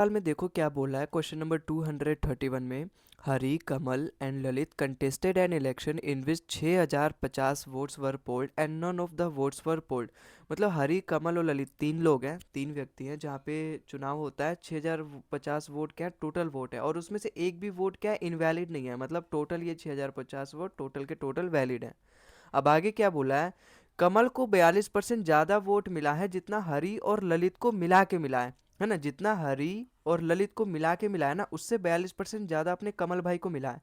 सवाल में देखो क्या बोला है। क्वेश्चन नंबर 231 में Hari, Kamal and Lalit contested an election in which 6050 votes were polled and none of the votes were polled. मतलब हरी, कमल और ललित तीन लोग हैं, तीन व्यक्ति हैं जहाँ पे चुनाव होता है। 6050 वोट क्या है, टोटल वोट है, और उसमें से एक भी वोट क्या है, इनवैलिड नहीं है। मतलब टोटल ये 6050 वोट टोटल के टोटल वैलिड है। अब आगे क्या बोला है, कमल को 42% ज्यादा वोट मिला है जितना हरी और ललित को मिला के मिला है ना। जितना हरी और ललित को मिला के मिला है ना, उससे 42% ज्यादा अपने कमल भाई को मिला है।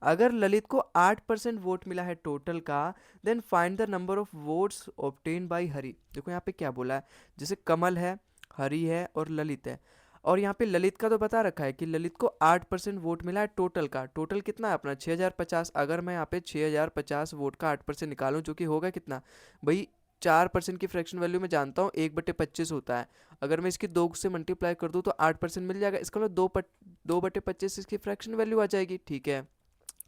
अगर ललित को 8% वोट मिला है टोटल का, then find the number of votes obtain by Hari. देखो यहाँ पे क्या बोला है, जैसे कमल है, हरी है और ललित है। और यहाँ पे ललित का तो बता रखा है कि ललित को 8% वोट मिला है टोटल का। टोटल कितना है अपना 6050। अगर मैं यहाँ पे 6050 वोट का 8% निकालूं, जो कि होगा कितना भाई, 4% की फ्रैक्शन वैल्यू में जानता हूँ 1/25 होता है। अगर मैं इसकी 2 से मल्टीप्लाई कर दूँ तो 8% मिल जाएगा। इसका मतलब 2/25 इसकी फ्रैक्शन वैल्यू आ जाएगी। ठीक है,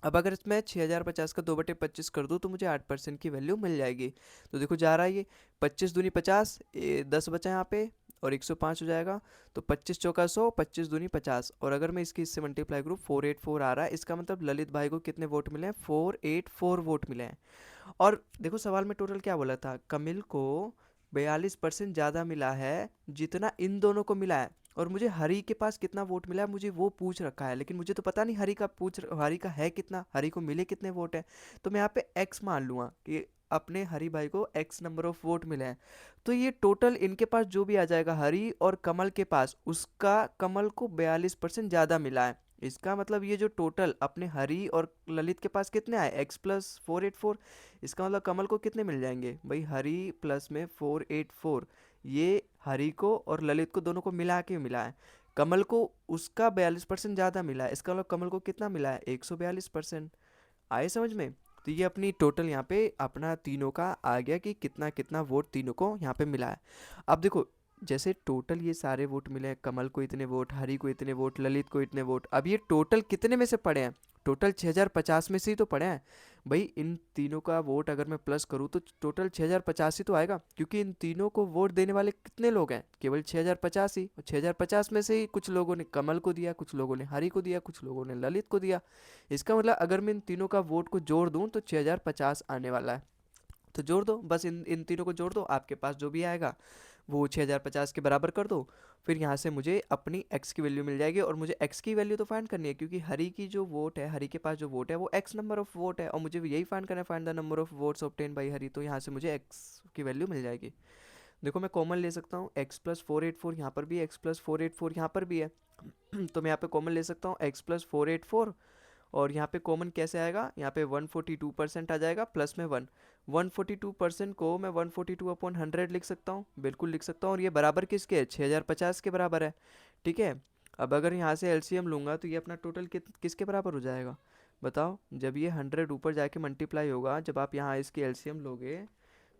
अब अगर मैं 6050 का 2/25 कर दूँ तो मुझे 8% की वैल्यू मिल जाएगी। तो देखो जा रहा है ये 25 दूनी 50, 10 बचा यहाँ पे और 105 हो जाएगा। तो 25 चौका 100, 25 दूनी 50, और अगर मैं इसकी इससे मल्टीप्लाई करूँ 484 आ रहा है। इसका मतलब ललित भाई को कितने वोट मिले हैं, 484 वोट मिले हैं। और देखो सवाल में टोटल क्या बोला था, कमिल को 42% ज़्यादा मिला है जितना इन दोनों को मिला है। और मुझे हरी के पास कितना वोट मिला है मुझे वो पूछ रखा है, लेकिन मुझे तो पता नहीं हरी का है कितना, हरी को मिले कितने वोट है। तो मैं यहाँ पे एक्स मान लूँगा कि अपने हरी भाई को एक्स नंबर ऑफ वोट मिले हैं। तो ये टोटल इनके पास जो भी आ जाएगा हरी और कमल के पास, उसका कमल को 42% ज़्यादा मिला है। इसका मतलब ये जो टोटल अपने हरी और ललित के पास कितने आए, x+484। इसका मतलब कमल को कितने मिल जाएंगे भाई, हरी प्लस में 484। ये हरी को और ललित को दोनों को मिला के मिला है। कमल को उसका 42% ज़्यादा मिला है। इसका मतलब कमल को कितना मिला है, 142%। आए समझ में। तो ये अपनी टोटल यहाँ पे अपना तीनों का आ गया कि कितना कितना वोट तीनों को यहाँ पे मिला है। अब देखो, जैसे टोटल ये सारे वोट मिले हैं, कमल को इतने वोट, हरी को इतने वोट, ललित को इतने वोट। अब ये टोटल कितने में से पड़े हैं, टोटल 6050 में से ही तो पड़े हैं। भाई इन तीनों का वोट अगर मैं प्लस करूँ तो टोटल 6050 ही तो आएगा, क्योंकि इन तीनों को वोट देने वाले कितने लोग हैं, केवल 6050 ही। और 6050 में से ही कुछ लोगों ने कमल को दिया, कुछ लोगों ने हरी को दिया, कुछ लोगों ने ललित को दिया। इसका मतलब अगर मैं इन तीनों का वोट को जोड़ दूं तो 6050 आने वाला है। तो जोड़ दो बस, इन इन तीनों को जोड़ दो, आपके पास जो भी आएगा वो 6050 के बराबर कर दो। फिर यहाँ से मुझे अपनी x की वैल्यू मिल जाएगी, और मुझे x की वैल्यू तो फाइंड करनी है क्योंकि हरी की जो वोट है, हरी के पास जो वोट है वो x नंबर ऑफ वोट है, और मुझे यही फाइंड करना है, find the number of votes obtain by Hari. तो यहाँ से मुझे x की वैल्यू मिल जाएगी। देखो मैं कॉमन ले सकता हूँ, x+484 यहाँ पर भी है, x+484 यहाँ पर भी है। तो मैं यहाँ पे कॉमन ले सकता हूँ x+484, और यहाँ पे कॉमन कैसे आएगा, यहाँ पे 142% आ जाएगा प्लस में 1। 142% को मैं 142/100 लिख सकता हूँ, बिल्कुल लिख सकता हूँ। और ये बराबर किसके है, 6050 के बराबर है। ठीक है, अब अगर यहाँ से एलसीएम लूँगा तो ये अपना टोटल किसके बराबर हो जाएगा बताओ। जब ये 100 ऊपर जाके मल्टीप्लाई होगा, जब आप यहाँ इसकी एलसीएम लोगे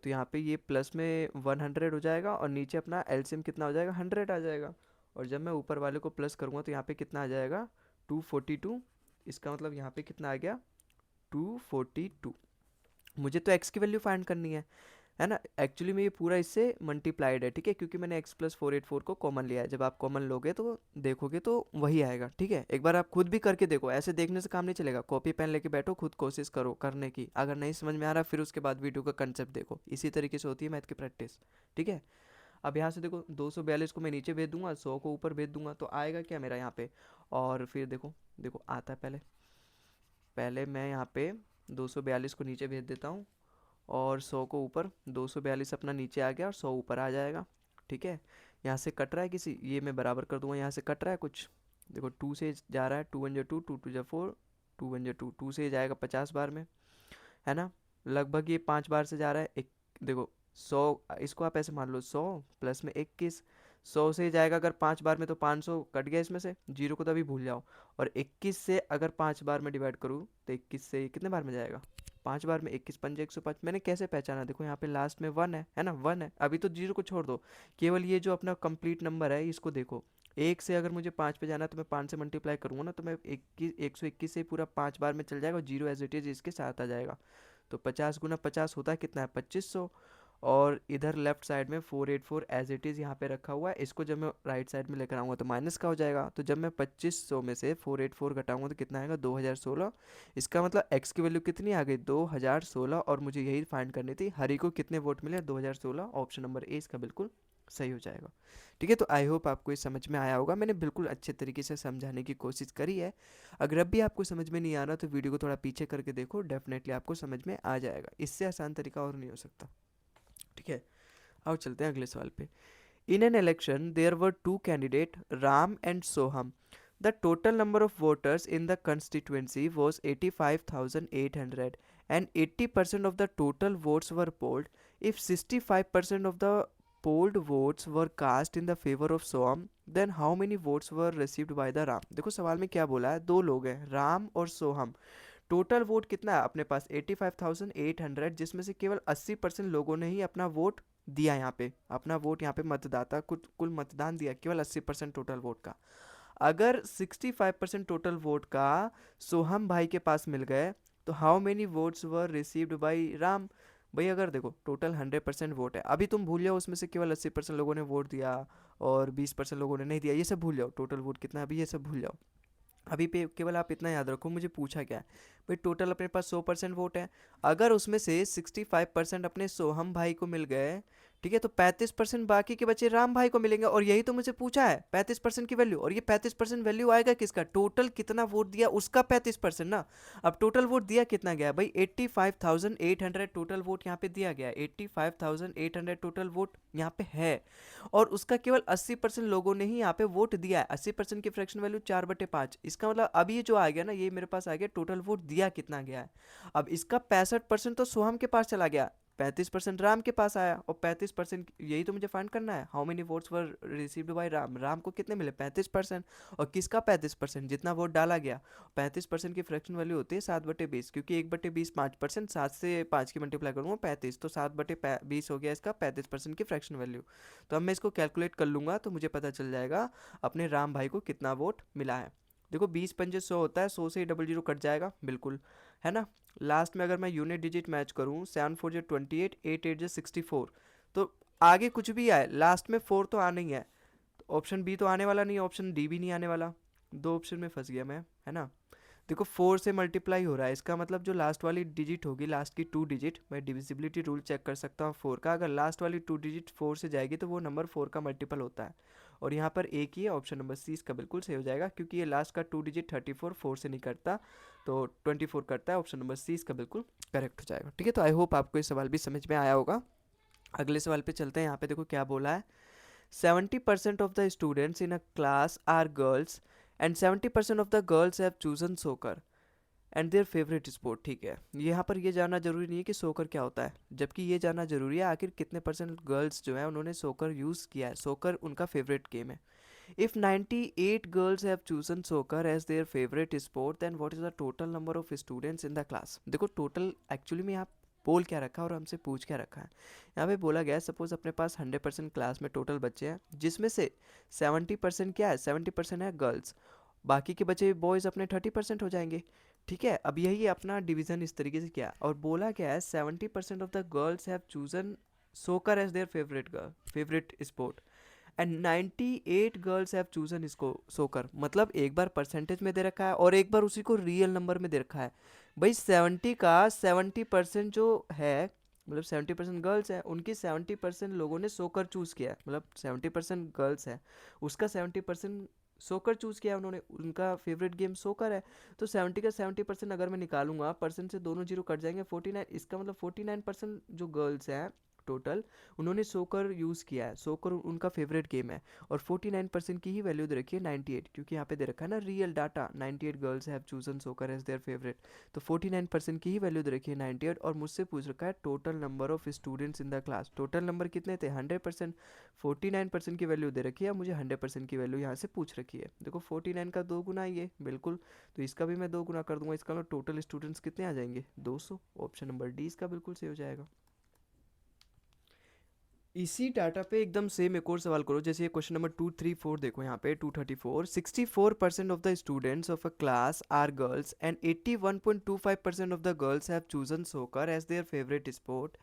तो यहाँ पे ये प्लस में 100 हो जाएगा, और नीचे अपना एलसीएम कितना हो जाएगा, 100 आ जाएगा। और जब मैं ऊपर वाले को प्लस करूँगा तो यहाँ पे कितना आ जाएगा, 242। इसका मतलब यहाँ पे कितना आ गया, 242। मुझे तो x की वैल्यू फाइंड करनी है ना। एक्चुअली में ये पूरा इससे मल्टीप्लाइड है, ठीक है, क्योंकि मैंने x+484 को कॉमन लिया है। जब आप कॉमन लोगे तो देखोगे तो वही आएगा। ठीक है, एक बार आप खुद भी करके देखो, ऐसे देखने से काम नहीं चलेगा। कॉपी पेन लेके बैठो, खुद कोशिश करो करने की। अगर नहीं समझ में आ रहा फिर उसके बाद वीडियो का कंसेप्ट देखो। इसी तरीके से होती है मैथ की प्रैक्टिस। ठीक है, अब यहाँ से देखो 242 को मैं नीचे भेज दूंगा, 100 को ऊपर भेज दूंगा, तो आएगा क्या मेरा यहाँ पे। और फिर देखो देखो आता है, पहले पहले मैं यहाँ पे 242 को नीचे भेज देता हूँ, और 100 को ऊपर। 242 अपना नीचे आ गया और 100 ऊपर आ जाएगा। ठीक है, यहाँ से कट रहा है किसी, ये मैं बराबर कर दूंगा, यहाँ से कट रहा है कुछ। देखो 2 से जा रहा है, 2 1 2, 2 2 4, 2 1 2, 2 से जाएगा 50 बार में, है ना। लगभग ये 5 बार से जा रहा है। एक देखो 100, इसको आप ऐसे मान लो 100 प्लस में 21। 100 से जाएगा अगर 5 बार में तो 500 कट गया इसमें से, जीरो को तो अभी भूल जाओ। और 21 से अगर 5 बार में डिवाइड करूँ तो 21 से कितने बार में जाएगा, 5 बार में। 21 5 105। मैंने कैसे पहचाना, देखो यहाँ पे लास्ट में 1 है ना, 1 है। अभी तो जीरो को छोड़ दो, केवल ये जो अपना कंप्लीट नंबर है इसको देखो। एक से अगर मुझे 5 पे जाना है तो मैं 5 से मल्टीप्लाई करूंगा ना, तो मैं 121 से पूरा 5 बार में चल जाएगा, और जीरो एज इट इज इसके साथ आ जाएगा। तो 50 × 50 होता है कितना है, 2500। और इधर लेफ्ट साइड में 484 एज इट इज़ यहाँ पे रखा हुआ है। इसको जब मैं राइट साइड में लेकर आऊँगा तो माइनस का हो जाएगा। तो जब मैं 2500 में से 484 घटाऊंगा तो कितना आएगा, 2016। इसका मतलब एक्स की वैल्यू कितनी आ गई, 2016, और मुझे यही फाइंड करनी थी, हरी को कितने वोट मिले, 2016। ऑप्शन नंबर ए इसका बिल्कुल सही हो जाएगा। ठीक है, तो आई होप आपको ये समझ में आया होगा। मैंने बिल्कुल अच्छे तरीके से समझाने की कोशिश करी है। अगर अब भी आपको समझ में नहीं आ रहा तो वीडियो को थोड़ा पीछे करके देखो, डेफिनेटली आपको समझ में आ जाएगा। इससे आसान तरीका और नहीं हो सकता। ठीक है, आओ चलते हैं अगले सवाल पे। In an election there were two candidate, Ram and Soham. The total number of voters in the constituency was 85,800 and 80% of the total votes were polled. If 65% of the polled votes were cast in the favor of Soham, then how many votes were received by the Ram? देखो सवाल में क्या बोला है, दो लोग हैं राम और सोहम। टोटल वोट कितना है अपने पास, 85,800, जिसमें से केवल 80% लोगों ने ही अपना वोट दिया। यहाँ पे अपना वोट, यहाँ पे मतदाता कुल मतदान दिया केवल 80% टोटल वोट का। अगर 65% टोटल वोट का सोहम भाई के पास मिल गए तो how many votes were received by Ram. भाई अगर देखो टोटल 100% वोट है, अभी तुम भूल जाओ उसमें से केवल 80% लोगों ने वोट दिया और 20% लोगों ने नहीं दिया, ये सब भूल जाओ। टोटल वोट कितना है अभी, ये सब भूल जाओ। अभी पे केवल आप इतना याद रखो, मुझे पूछा क्या है भाई, टोटल अपने पास 100% वोट है। अगर उसमें से 65% अपने सोहम भाई को मिल गए, ठीक है, तो 35% बाकी के बचे राम भाई को मिलेंगे। और यही तो मुझे पूछा है 35% की वैल्यू, और ये 35% वैल्यू आएगा किसका, टोटल कितना वोट दिया उसका 35% ना। अब टोटल वोट दिया कितना गया भाई, 85,800 टोटल वोट यहाँ पे दिया गया है। 85,800 टोटल वोट यहाँ पे है, और उसका केवल 80% लोगों ने ही यहाँ पे वोट दिया है। 80% की फ्रैक्शन वैल्यू 4/5। इसका मतलब अब ये जो आ गया ना, ये मेरे पास आ गया टोटल वोट दिया कितना गया है। अब इसका 65% तो सोहम के पास चला गया, 35% राम के पास आया, और 35% यही तो मुझे फाइंड करना है, how many votes were received by Ram. Ram को कितने मिले, 35%। और किसका 35%, जितना वोट डाला गया। 35% की फ्रैक्शन वैल्यू होती है 7/20, क्योंकि 1/20 5%, 7 से 5 की मल्टीप्लाई करूँगा 35, तो 7/20 हो गया इसका 35% की फ्रैक्शन वैल्यू। तो अब मैं इसको कैलकुलेट कर लूँगा तो मुझे पता चल जाएगा अपने राम भाई को कितना वोट मिला है। देखो 20 × 5 = 100 होता है, 100 से ही 00 कट जाएगा बिल्कुल, है ना। लास्ट में अगर मैं यूनिट डिजिट मैच करूँ, 7 4 = 28, 8 8 = 64, तो आगे कुछ भी आए लास्ट में 4 तो आना ही है। तो ऑप्शन बी तो आने वाला नहीं है, ऑप्शन डी भी नहीं आने वाला, दो ऑप्शन में फंस गया मैं, है ना। देखो 4 से मल्टीप्लाई हो रहा है, इसका मतलब जो लास्ट वाली डिजिट होगी, लास्ट की 2 डिजिट, मैं डिविजिबिलिटी रूल चेक कर सकता हूँ 4 का। अगर लास्ट वाली 2 डिजिट 4 से जाएगी तो वो नंबर 4 का मल्टीपल होता है। और यहाँ पर एक ही है, ऑप्शन नंबर सी इसका बिल्कुल सही हो जाएगा, क्योंकि ये लास्ट का 2 डिजिट 34 4 से नहीं करता, तो 24 करता है। ऑप्शन नंबर सी इसका बिल्कुल करेक्ट हो जाएगा। ठीक है, तो आई होप आपको ये सवाल भी समझ में आया होगा। अगले सवाल पे चलते हैं। यहाँ पे देखो क्या बोला है, 70% of the students in a class are girls and 70% of the girls have chosen soccer and there favourite sport. ठीक है, यहाँ पर ये जानना जरूरी नहीं है कि सोकर क्या होता है, जबकि ये जानना जरूरी है आखिर कितने परसेंट गर्ल्स जो है उन्होंने सोकर यूज़ किया है, सोकर उनका फेवरेट गेम है। If 98 girls have chosen soccer as their favourite sport, then what is the total number of students in the class. देखो टोटल एक्चुअली में यहाँ बोल क्या रखा है और हमसे पूछ क्या रखा है। यहाँ पे बोला गया है सपोज अपने पास 100% क्लास में टोटल बच्चे हैं, जिसमें से 70% क्या है, 70% है गर्ल्स, बाकी के बचे बॉयज़ अपने 30% हो जाएंगे। ठीक है, अब यही अपना डिवीज़न इस तरीके से किया, और बोला क्या है 70% of the girls have chosen soccer as their favourite sport and 98 girls have chosen इसको सोकर। मतलब एक बार परसेंटेज में दे रखा है और एक बार उसी को रियल नंबर में दे रखा है। भाई 70 का 70% जो है, मतलब 70% गर्ल्स है, उनकी 70% लोगों ने सोकर चूज़ किया है, मतलब 70% गर्ल्स है, उसका 70% सोकर चूज़ किया उन्होंने, उनका फेवरेट गेम सोकर है। तो 70 का 70% अगर मैं निकालूंगा, परसेंट से दोनों जीरो कट जाएंगे, 49, इसका मतलब 49% जो गर्ल्स हैं टोटल, उन्होंने सोकर यूज़ किया है, सोकर उनका फेवरेट गेम है। और 49% की ही वैल्यू दे रखी है 98, क्योंकि यहाँ पे दे रखा है ना real data, 98 girls have chosen soccer as their favourite, तो 49% की ही वैल्यू दे रखी है 98। और मुझसे पूछ रखा है total number of students in the class, total number कितने थे 100%, 49% की वैल्यू दे रखी है, मुझे 100% की वैल्यू यहाँ से पूछ रखी है। देखो 49 का 2 गुना ये बिल्कुल, तो इसका भी मैं 2 गुना कर दूंगा, इसका मतलब टोटल स्टूडेंट्स कितने आ जाएंगे 200। ऑप्शन नंबर डी इसका बिल्कुल सही हो जाएगा। इसी डाटा पे एकदम सेम एक और सवाल करो, जैसे ये क्वेश्चन नंबर 234 देखो यहाँ पे 234, 64% of the students of a class are girls and 81.25% of the girls have chosen soccer as their favourite sport.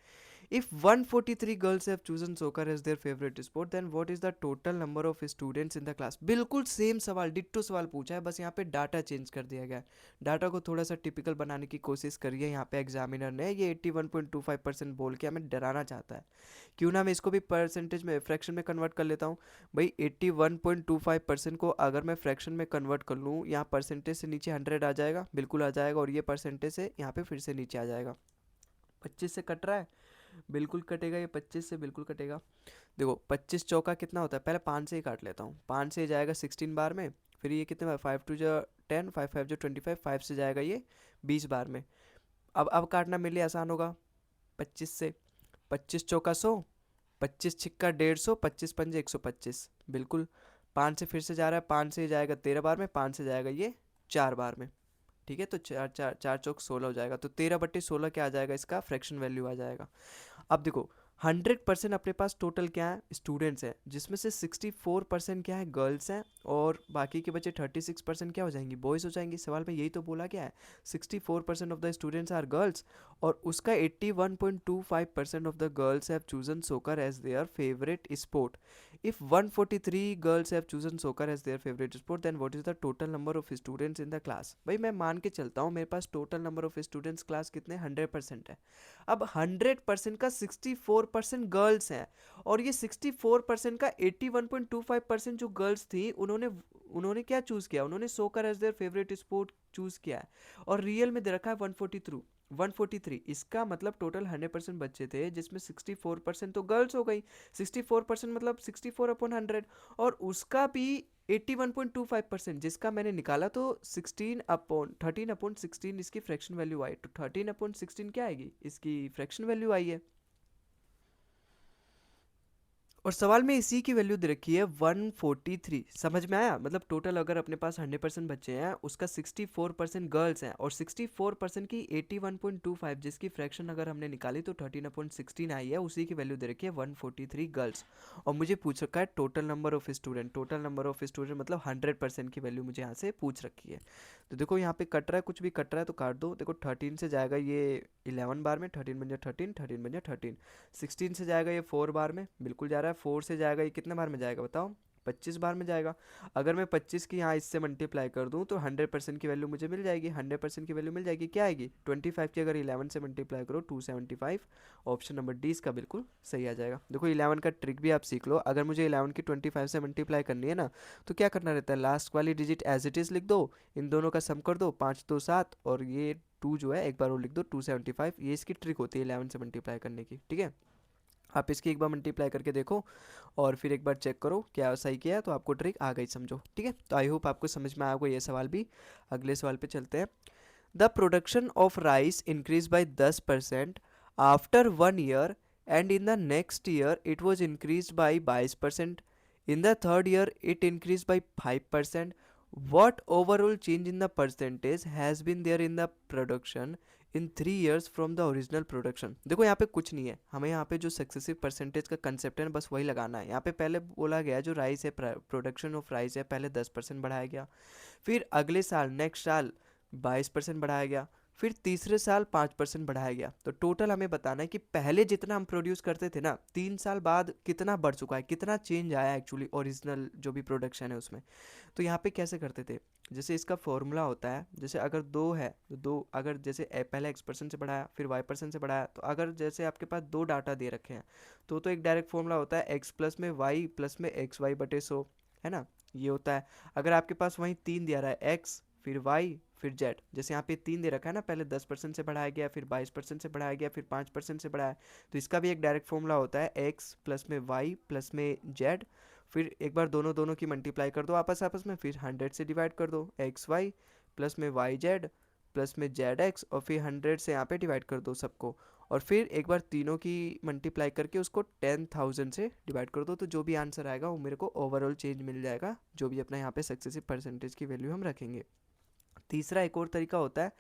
If 143 girls have chosen soccer as their favorite sport, then what is the total number of students in the class? बिल्कुल same सवाल, ditto सवाल पूछा है, बस यहाँ पे data change कर दिया गया है। डाटा को थोड़ा सा टिपिकल बनाने की कोशिश करी है यहाँ पे एग्जामिनर ने। ये 81.25% बोल के हमें डराना चाहता है। क्यों ना मैं इसको भी परसेंटेज में, फ्रैक्शन में कन्वर्ट कर लेता हूँ। भाई 81.25% को अगर मैं फ्रैक्शन में कन्वर्ट कर लूँ, यहाँ परसेंटेज से नीचे 100 आ जाएगा, बिल्कुल आ जाएगा, और ये परसेंटेज से यहाँ पे फिर से नीचे आ जाएगा। 25 से कट रहा है, बिल्कुल कटेगा, ये 25 से बिल्कुल कटेगा। देखो 25 चौका कितना होता है, पहले 5 से ही काट लेता हूँ। 5 से जाएगा 16 बार में, फिर ये कितने बार, 5 टू जो 10, 5 5 जो 25, 5 से जाएगा ये 20 बार में। अब काटना मेरे लिए आसान होगा 25 से। 25 चौका 100, 25 छिक्का 150, 25 पंजे 125, बिल्कुल। 5 से फिर से जा रहा है, 5 से जाएगा 13 बार में, 5 से जाएगा ये 4 बार में। ठीक है, तो 4 चौक 16 हो जाएगा, तो 13/16 क्या आ जाएगा, इसका फ्रैक्शन वैल्यू आ जाएगा। अब देखो 100% अपने पास टोटल क्या है, स्टूडेंट्स हैं, जिसमें से 64% क्या है, गर्ल्स हैं, और बाकी के बचे 36% क्या हो जाएंगी, बॉयज़ हो जाएंगी। सवाल में यही तो बोला गया है, 64% of the students are girls, और उसका 81.25% of the girls have chosen soccer as their favourite sport. If 143 girls have chosen soccer as their favourite sport, then what is the total number of students in the class. भाई मैं मान के चलता हूँ मेरे पास total number of students class कितने, 100% है। अब 100% का 64% गर्ल्स हैं, और ये 64% का 81.25% जो गर्ल्स थी, उन्होंने उन्होंने क्या चूज़ किया, उन्होंने soccer as their favourite sport choose किया है, और रियल में दे रखा है 143। इसका मतलब टोटल 100% बच्चे थे, जिसमें 64% तो गर्ल्स हो गई। 64% मतलब 64/100, और उसका भी 81.25%, जिसका मैंने निकाला तो 13/16 इसकी फ्रैक्शन वैल्यू आई, तो 13/16 क्या आएगी, इसकी फ्रैक्शन वैल्यू आई है। और सवाल में इसी की वैल्यू दे रखी है 143। समझ में आया, मतलब टोटल अगर अपने पास 100% बच्चे हैं, उसका 64% गर्ल्स हैं, और 64% की 81.25 जिसकी फ्रैक्शन अगर हमने निकाली तो 13/16 आई है, उसी की वैल्यू दे रखी है 143 गर्ल्स। और मुझे पूछ रखा है total number of student, total number of student मतलब 100% की वैल्यू मुझे यहाँ से पूछ रखी है। तो देखो यहाँ पे कट रहा है, कुछ भी कट रहा है तो काट दो। देखो 13 से जाएगा ये 11 बार में, 13 बन जाए 13, 13 बन जाए 13। 16 से जाएगा ये 4 बार में, बिल्कुल जा रहा है। 4 से जाएगा ये कितने बार में जाएगा बताओ, 25 बार में जाएगा। अगर मैं 25 की यहाँ इससे मल्टीप्लाई कर दूँ तो 100% की वैल्यू मुझे मिल जाएगी। 100% की वैल्यू मिल जाएगी, क्या आएगी 25 की, अगर 11 से मल्टीप्लाई करो 275। ऑप्शन नंबर डी इसका बिल्कुल सही आ जाएगा। देखो 11 का ट्रिक भी आप सीख लो। अगर मुझे 11 की 25 से मल्टीप्लाई करनी है ना, तो क्या करना रहता है, लास्ट वाली डिजिट एज इट इज़ लिख दो, इन दोनों का सम कर दो, 5 2 7, और ये 2 जो है एक बार और लिख दो 275। ये इसकी ट्रिक होती है 11 से मल्टीप्लाई करने की, ठीक है। आप इसकी एक बार मल्टीप्लाई करके देखो, और फिर एक बार चेक करो क्या सही किया है, तो आपको ट्रिक आ गई समझो, ठीक है। तो आई होप आपको समझ में आया होगा ये सवाल भी। अगले सवाल पे चलते हैं। The production of rice increase by 10% after 1 year, and in the next year it was increase by 22%। In the third year it increase by 5%. What overall change in the percentage has been there in the production in 3 years from the original production? देखो यहाँ पे कुछ नहीं है, हमें यहाँ पे जो सक्सेसिव परसेंटेज का कंसेप्ट है ना, बस वही लगाना है। यहाँ पे पहले बोला गया जो राइस है, प्रोडक्शन ऑफ राइस है, पहले 10% बढ़ाया गया, फिर अगले साल नेक्स्ट साल 22% बढ़ाया गया, फिर तीसरे साल 5% बढ़ाया गया। तो टोटल हमें बताना है कि पहले जितना हम प्रोड्यूस करते थे ना, 3 साल बाद कितना बढ़ चुका है, कितना चेंज आया एक्चुअली ओरिजिनल जो भी प्रोडक्शन है उसमें। तो यहाँ पे कैसे करते थे, जैसे इसका फॉर्मूला होता है, जैसे अगर 2 है तो 2, अगर जैसे पहले x% से बढ़ाया फिर y% से बढ़ाया, तो अगर जैसे आपके पास 2 डाटा दे रखे हैं तो एक डायरेक्ट फॉर्मूला होता है x प्लस में y प्लस में xy/100, है ना, ये होता है। अगर आपके पास वहीं 3 दिया रहा है, x फिर y फिर z, जैसे यहाँ पे 3 दे रखा है ना, पहले 10% से बढ़ाया गया, फिर 22% से बढ़ाया गया, फिर 5% से बढ़ाया, तो इसका भी एक डायरेक्ट फॉर्मूला होता है x प्लस में y प्लस में z, फिर एक बार दोनों दोनों की मल्टीप्लाई कर दो आपस में, फिर 100 से डिवाइड कर दो, एक्स वाई प्लस में वाई जेड प्लस में जेड एक्स, और फिर 100 से यहाँ पे डिवाइड कर दो सबको, और फिर एक बार तीनों की मल्टीप्लाई करके उसको 10,000 से डिवाइड कर दो। तो जो भी आंसर आएगा वो मेरे को ओवरऑल चेंज मिल जाएगा, जो भी अपना यहाँ पे सक्सेसिव परसेंटेज की वैल्यू हम रखेंगे। तीसरा एक और तरीका होता है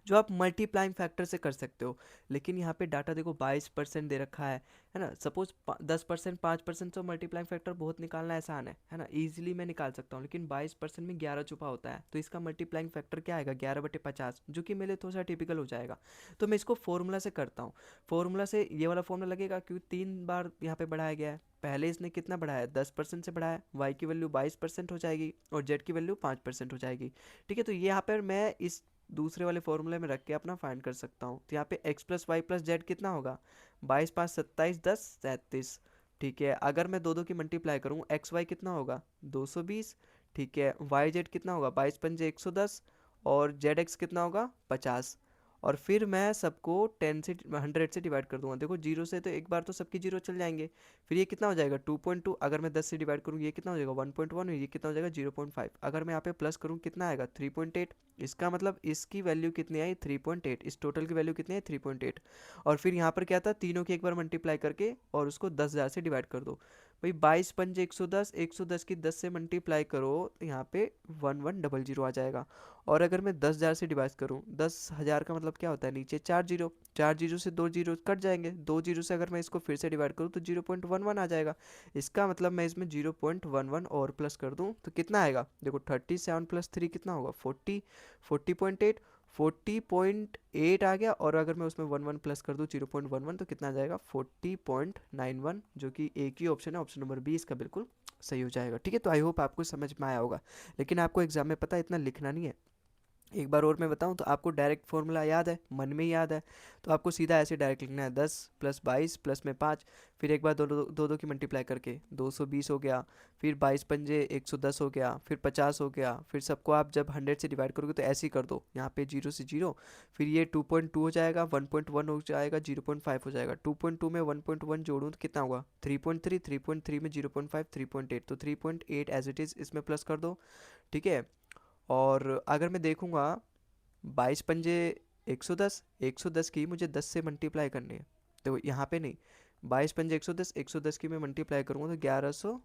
जो आप मल्टीप्लाइंग फैक्टर से कर सकते हो, लेकिन यहाँ पे डाटा देखो 22% दे रखा है ना। सपोज 10%, 5% तो मल्टीप्लाइंग फैक्टर बहुत निकालना आसान है ना, इजीली मैं निकाल सकता हूँ, लेकिन 22% में 11 छुपा होता है, तो इसका मल्टीप्लाइंग फैक्टर क्या आएगा, 11/50, जो कि मेरे लिए थोड़ा सा टिपिकल हो जाएगा। तो मैं इसको फॉर्मूला से करता हूँ। फॉर्मूला से ये वाला फॉर्मूला लगेगा क्योंकि 3 बार यहाँ पे बढ़ाया गया है। पहले इसने कितना बढ़ाया, 10% से बढ़ाया, y की वैल्यू 22% हो जाएगी और z की वैल्यू 5% हो जाएगी। ठीक है, तो यहाँ पर मैं इस दूसरे वाले फॉर्मूले में रख के अपना फाइंड कर सकता हूँ। तो यहाँ पे x plus Y plus Z कितना होगा, 22, 5, 27, 10, 37। ठीक है, अगर मैं दो दो की मल्टीप्लाई करूँ, एक्स वाई कितना होगा, 220। ठीक है, वाई जेड कितना होगा, 22, 5, 110, और जेड एक्स कितना होगा, 50। और फिर मैं सबको 100 से डिवाइड कर दूंगा। देखो जीरो से तो एक बार तो सबकी जीरो चल जाएंगे। फिर ये कितना हो जाएगा, 2.2। अगर मैं 10 से डिवाइड करूँ ये कितना हो जाएगा, 1.1। ये कितना हो जाएगा, 0.5। अगर मैं यहाँ पे प्लस करूँ कितना आएगा, 3.8। इसका मतलब इसकी वैल्यू कितनी आई, 3.8। इस टोटल की वैल्यू कितनी है, 3.8। और फिर यहाँ पर क्या था, तीनों की एक बार मल्टीप्लाई करके और उसको 10,000 से डिवाइड कर दो। भाई 22, 5, 110, 110 की 10 से मल्टीप्लाई करो तो यहाँ पे 1100 आ जाएगा। और अगर मैं 10,000 से डिवाइड करूँ, 10,000 का मतलब क्या होता है, नीचे 4 जीरो, 4 जीरो से 2 जीरो कट जाएंगे, 2 जीरो से अगर मैं इसको फिर से डिवाइड करूँ तो 0.11 आ जाएगा। इसका मतलब मैं इसमें 0.11 और प्लस कर दूँ तो कितना आएगा, देखो 37 + 3 कितना होगा, 40 40.8 आ गया। और अगर मैं उसमें 11 प्लस कर दूँ 0.11 तो कितना आ जाएगा, 40.91, जो कि एक ही ऑप्शन है, ऑप्शन नंबर बी इसका बिल्कुल सही हो जाएगा। ठीक है, तो आई होप आपको समझ में आया होगा, लेकिन आपको एग्जाम में पता है इतना लिखना नहीं है। एक बार और मैं बताऊं तो आपको डायरेक्ट फॉर्मूला याद है, मन में ही याद है, तो आपको सीधा ऐसे डायरेक्ट लिखना है, 10 + 22 प्लस में 5। फिर एक बार दो दो की मल्टीप्लाई करके 220 हो गया। फिर 22, 5, 110 हो गया। फिर 50 हो गया। फिर सबको आप जब 100 से डिवाइड करोगे तो ऐसे ही कर दो, यहाँ पे जीरो से जीरो। फिर ये 2.2 हो जाएगा, 1.1 हो जाएगा, 0.5 हो जाएगा। 2.2 में 1.1 जोड़ूँ तो कितना होगा, 3.3। 3.3 में 0.5, 3.8। तो 3.8 एज इट इज़ इसमें प्लस कर दो। ठीक है, और अगर मैं देखूंगा 22 पंजे 110, 110 की मुझे 10 से मल्टीप्लाई करनी है, तो यहाँ पे नहीं, 22 पंजे 110, 110 की मैं मल्टीप्लाई करूँगा तो 1100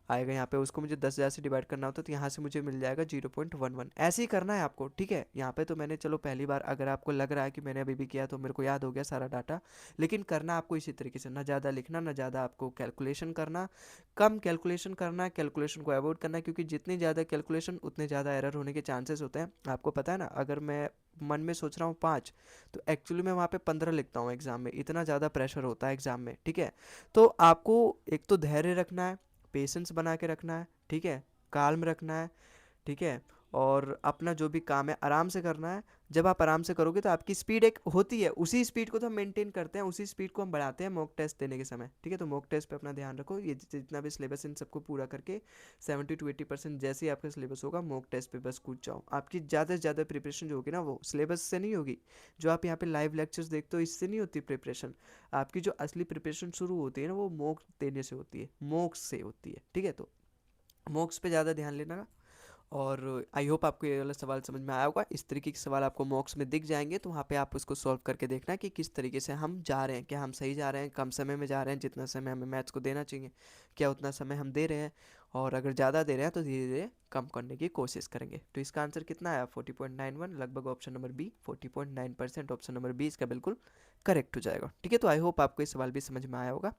आएगा। यहाँ पे उसको मुझे 10,000 से डिवाइड करना होता है तो यहाँ से मुझे मिल जाएगा 0.11। ऐसे ही करना है आपको। ठीक है, यहाँ पे तो मैंने चलो पहली बार, अगर आपको लग रहा है कि मैंने अभी भी किया तो मेरे को याद हो गया सारा डाटा, लेकिन करना आपको इसी तरीके से, ना ज़्यादा लिखना, ना ज़्यादा आपको कैलकुलेशन करना, कम कैलकुलेशन करना है, कैलकुलेशन को अवॉइड करना है, क्योंकि जितनी ज़्यादा कैलकुलेशन उतने ज़्यादा एरर होने के चांसेस होते हैं। आपको पता है ना, अगर मैं मन में सोच रहा हूँ 5, तो एक्चुअली मैं वहाँ पे 15 लिखता हूँ एग्ज़ाम में, इतना ज़्यादा प्रेशर होता है एग्ज़ाम में। ठीक है, तो आपको एक तो धैर्य रखना है, पेशेंस बना के रखना है। ठीक है, काल्म रखना है। ठीक है, और अपना जो भी काम है आराम से करना है। जब आप आराम से करोगे तो आपकी स्पीड एक होती है, उसी स्पीड को तो हम मेंटेन करते हैं, उसी स्पीड को हम बढ़ाते हैं मॉक टेस्ट देने के समय। ठीक है, तो मॉक टेस्ट पे अपना ध्यान रखो, ये जितना भी सिलेबस इन सबको पूरा करके 70 to 80% जैसे ही आपका सिलेबस होगा मॉक टेस्ट पे बस कूद जाओ। आपकी ज़्यादा से ज़्यादा प्रिपरेशन जो होगी ना वो सिलेबस से नहीं होगी, जो आप यहाँ पे लाइव लेक्चर्स देखते हो इससे नहीं होती प्रिपरेशन। आपकी जो असली प्रिपरेशन शुरू होती है ना वो मॉक देने से होती है, मॉक्स से होती है। ठीक है, तो मॉक्स पे ज़्यादा ध्यान लेना। और आई होप आपको ये वाला सवाल समझ में आया होगा। इस तरीके के सवाल आपको मॉक्स में दिख जाएंगे तो वहाँ पे आप उसको सॉल्व करके देखना कि किस तरीके से हम जा रहे हैं, क्या हम सही जा रहे हैं, कम समय में जा रहे हैं, जितना समय हमें मैथ्स को देना चाहिए क्या उतना समय हम दे रहे हैं, और अगर ज़्यादा दे रहे हैं तो धीरे धीरे कम करने की कोशिश करेंगे। तो इसका आंसर कितना आया, 40.91, लगभग option number B, 40.9%, option number B इसका बिल्कुल करेक्ट हो जाएगा। ठीक है, तो आई होप आपको ये सवाल भी समझ में आया होगा।